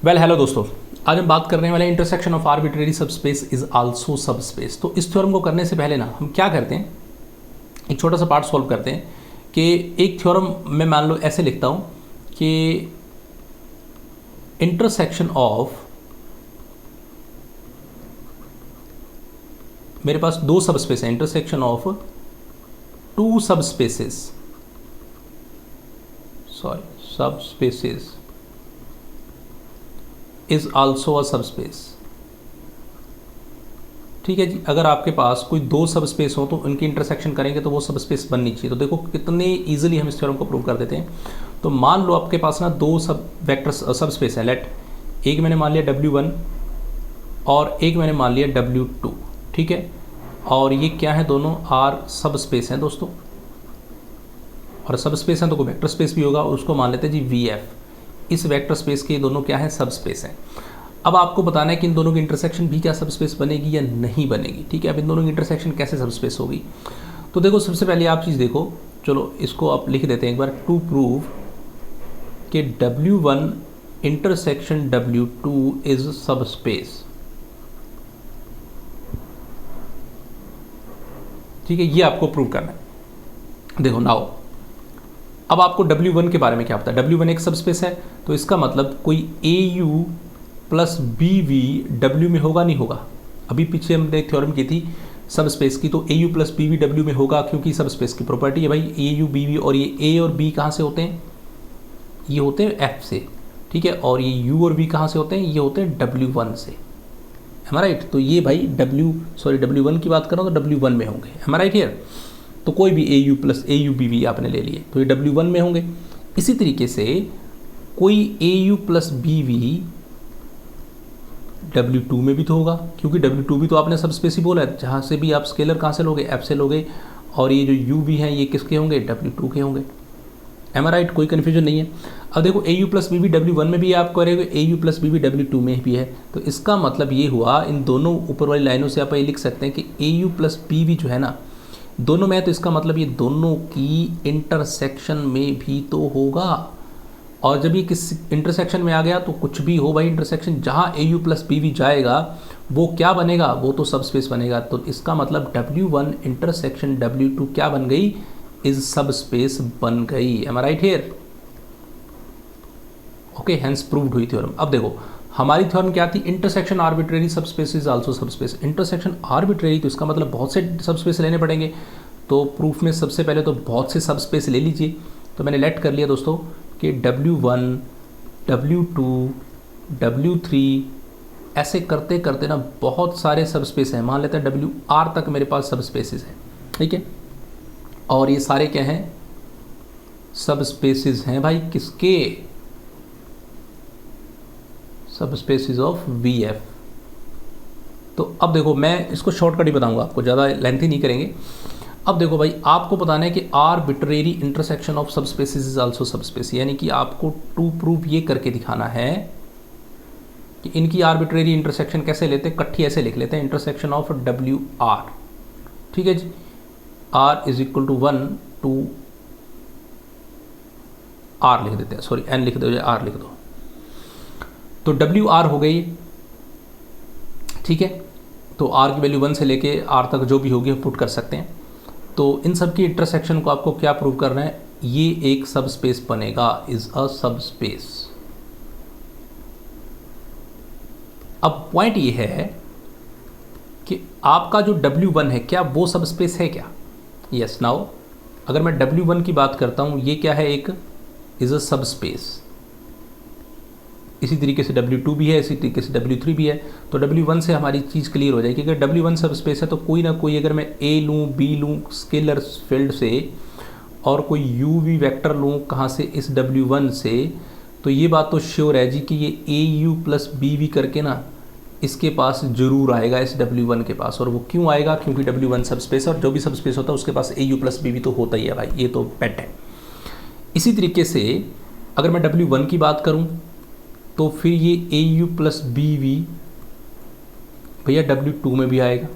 Hello दोस्तों, आज हम बात करने वाले intersection of arbitrary subspace is also subspace. तो इस थ्योरम को करने से पहले ना हम क्या करते हैं, एक छोटा सा पार्ट सॉल्व करते हैं कि एक थ्योरम मैं मान लो ऐसे लिखता हूँ कि इंटरसेक्शन ऑफ, मेरे पास दो सबस्पेस है, intersection of two subspaces, subspaces is also a subspace. ठीक है जी, अगर आपके पास कोई दो सबस्पेस हो तो उनकी इंटरसेक्शन करेंगे तो वो सबस्पेस बननी चाहिए। तो देखो कितने इजीली हम इस थ्योरम को प्रूव कर देते हैं। तो मान लो आपके पास ना दो सब वेक्टर्स सबस्पेस है, लेट एक मैंने मान लिया W1 और एक मैंने मान लिया W2। ठीक है, और ये क्या है, दोनों आर सबस्पेस हैं दोस्तों, और सबस्पेस हैं तो कोई वेक्टर स्पेस भी होगा, और उसको मान लेते हैं जी VF। इस वेक्टर स्पेस के दोनों क्या है, सबस्पेस हैं। अब आपको बताना है कि इन दोनों की इंटरसेक्शन भी क्या सबस्पेस बनेगी या नहीं बनेगी। ठीक है, अब इन दोनों की इंटरसेक्शन कैसे सबस्पेस होगी, तो देखो सबसे पहले आप चीज़ देखो, चलो इसको आप लिख देते हैं एक बार, टू प्रूव कि W1 intersection W2 is subspace. ठीक है, ये आपको प्रूव करना है। देखो नाउ, अब आपको W1 के बारे में क्या पता है, W1 एक सबस्पेस है, तो इसका मतलब कोई AU प्लस BV W में होगा नहीं होगा। अभी पीछे हमने एक थ्योरम की थी सबस्पेस की, तो AU प्लस BV W में होगा, क्योंकि सबस्पेस की प्रॉपर्टी है भाई AU BV। और ये A और B कहाँ से होते हैं, ये होते हैं F से। ठीक है, और ये U और V कहाँ से होते हैं, ये होते हैं W1 से। एम आई राइट, तो ये भाई W1 की बात कर रहा हूँ तो W1 में होंगे। एम आई राइट हियर, तो कोई भी AU प्लस AU BV आपने ले लिए तो ये W1 में होंगे। इसी तरीके से कोई AU प्लस BV W2 में भी तो होगा, क्योंकि W2 भी तो आपने सबस्पेस ही बोला है, जहाँ से भी आप स्केलर कहाँ से लोगे, F से लोगे। और ये जो UV हैं ये किसके होंगे, W2 के होंगे। एम आई राइट, कोई कन्फ्यूजन नहीं है। अब देखो AU प्लस BV W1 में भी है, आप करेंगे AU प्लस BV W2 में भी है, तो इसका मतलब ये हुआ, इन दोनों ऊपर वाली लाइनों से आप ये लिख सकते हैं कि AU प्लस BV जो है ना दोनों में है, तो इसका मतलब ये दोनों की इंटरसेक्शन में भी तो होगा। और जब ये किस इंटरसेक्शन में आ गया तो कुछ भी हो भाई, इंटरसेक्शन जहाँ AU प्लस BV जाएगा वो क्या बनेगा, वो तो सबस्पेस बनेगा। तो इसका मतलब W1 इंटरसेक्शन W2 क्या बन गई, इज सबस्पेस बन गई। Am I right here, okay, hence proved हुई थ्योरम। अब देखो हमारी थ्योरम क्या थी, intersection arbitrary subspace is also subspace. Intersection arbitrary, तो इसका मतलब बहुत से सबस्पेस लेने पड़ेंगे। तो प्रूफ में सबसे पहले तो बहुत से सबस्पेस ले लीजिए। तो मैंने लेट कर लिया दोस्तों कि W1 W2 W3 ऐसे करते करते ना बहुत सारे सबस्पेस हैं। मान लेते हैं WR तक मेरे पास सबस्पेसेस हैं। ठीक है, और ये सारे क्या हैं, सबस्पेसेस हैं भाई, किसके, सबस्पेसेस ऑफ VF। तो अब देखो मैं इसको शॉर्टकट ही बताऊंगा आपको, ज़्यादा लेंथी नहीं करेंगे। अब देखो भाई, आपको बताना है कि arbitrary intersection of subspaces is also subspace, यानी कि आपको टू प्रूफ ये करके दिखाना है कि इनकी आर्बिट्रेरी इंटरसेक्शन कैसे लेते हैं, इकट्ठी ऐसे लिख लेते हैं, इंटरसेक्शन ऑफ WR। ठीक है जी, R is equal to 1 to R लिख देते हैं, सॉरी N लिख दो या R लिख दो, तो WR हो गई। ठीक है, तो R की वैल्यू 1 से लेके R तक जो भी होगी हम पुट कर सकते हैं। तो इन सब की इंटरसेक्शन को आपको क्या प्रूव करना है, ये एक सबस्पेस बनेगा, इज अ सबस्पेस। अब पॉइंट ये है कि आपका जो W1 है क्या वो सबस्पेस है क्या। यस, नाउ अगर मैं W1 की बात करता हूँ, ये क्या है, एक इज अ सबस्पेस। इसी तरीके से W2 भी है, इसी तरीके से W3 भी है। तो W1 से हमारी चीज़ क्लियर हो जाएगी कि अगर W1 सबस्पेस है तो कोई ना कोई, अगर मैं A लूँ B लूँ स्केलर फील्ड से, और कोई UV वेक्टर लूँ कहाँ से, इस W1 से, तो ये बात तो श्योर है जी कि ये AU प्लस BV करके ना इसके पास जरूर आएगा, इस W1 के पास। और वो क्यों आएगा, क्योंकि W1 सबस्पेस है, और जो भी सबस्पेस होता है उसके पास AU प्लस BV तो होता ही है भाई, ये तो पेट है। इसी तरीके से अगर मैं W1 की बात करूँ तो फिर ये AU प्लस BV भैया W2 में भी आएगा,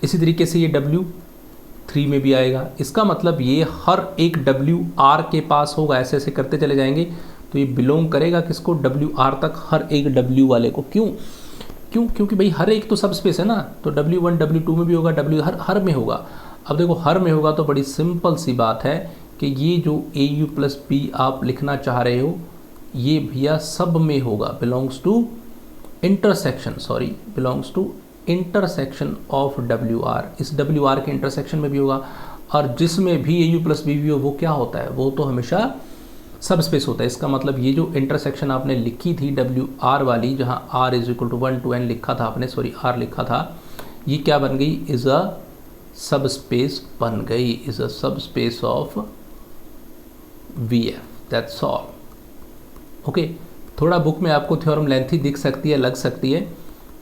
इसी तरीके से ये W3 में भी आएगा। इसका मतलब ये हर एक WR के पास होगा, ऐसे ऐसे करते चले जाएंगे। तो ये बिलोंग करेगा किसको, WR तक, हर एक W वाले को। क्यों क्यों क्योंकि भाई हर एक तो सब स्पेस है ना, तो W1 W2 में भी होगा, W हर में होगा। अब देखो हर में होगा तो बड़ी सिंपल सी बात है कि ये जो AU प्लस B आप लिखना चाह रहे हो ये भैया सब में होगा, belongs to intersection of WR, इस WR के इंटरसेक्शन में भी होगा। और जिसमें भी AU प्लस B भी हो वो क्या होता है, वो तो हमेशा सब स्पेस होता है। इसका मतलब ये जो इंटरसेक्शन आपने लिखी थी WR वाली, जहाँ R is equal to 1 to n लिखा था आपने, सॉरी R लिखा था, ये क्या बन गई, इज अ सब स्पेस बन गई, इज अ सब space of VF, that's all. Okay, थोड़ा बुक में आपको थ्योरम लेंथी दिख सकती है, लग सकती है,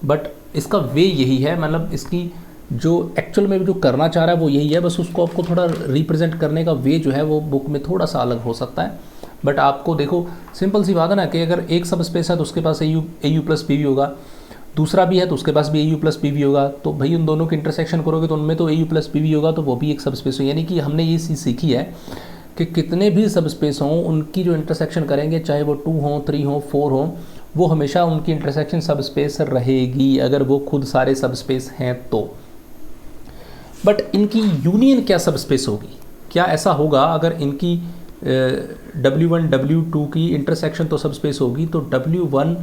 बट इसका वे यही है, मतलब इसकी जो एक्चुअल में जो करना चाह रहा है वो यही है, बस उसको आपको थोड़ा रिप्रेजेंट करने का वे जो है वो बुक में थोड़ा सा अलग हो सकता है। बट आपको देखो सिंपल सी बात है ना कि अगर एक सब स्पेस है तो उसके पास AU प्लस B भी होगा, दूसरा भी है तो उसके पास भी AU प्लस B भी होगा, तो भाई उन दोनों के इंटरसेक्शन करोगे तो उनमें तो AU प्लस B भी होगा, तो वो भी एक सब स्पेस हो। यानी कि हमने ये चीज़ सीखी है कि कितने भी सब स्पेस हों उनकी जो इंटरसेक्शन करेंगे, चाहे वो 2 हों 3 हों 4 हों, वो हमेशा उनकी इंटरसेक्शन सब स्पेस रहेगी, अगर वो खुद सारे सब स्पेस हैं तो। बट इनकी यूनियन क्या सब स्पेस होगी, क्या ऐसा होगा अगर इनकी W1 W2 की इंटरसेक्शन तो सब स्पेस होगी, तो W1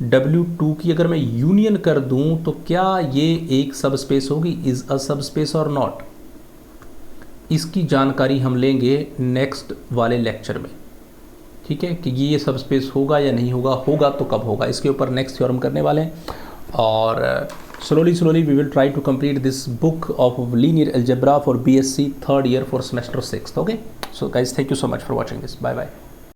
W2 की अगर मैं यूनियन कर दूं तो क्या ये एक सब स्पेस होगी, इज अ सब स्पेस और नॉट? इसकी जानकारी हम लेंगे नेक्स्ट वाले लेक्चर में, ठीक है, कि ये सब स्पेस होगा या नहीं होगा, होगा तो कब होगा, इसके ऊपर नेक्स्ट थ्योरम करने वाले हैं। और slowly we will try to complete this book of linear algebra for BSc third year for semester 6th. Okay, so guys, thank you so much for watching this. Bye bye.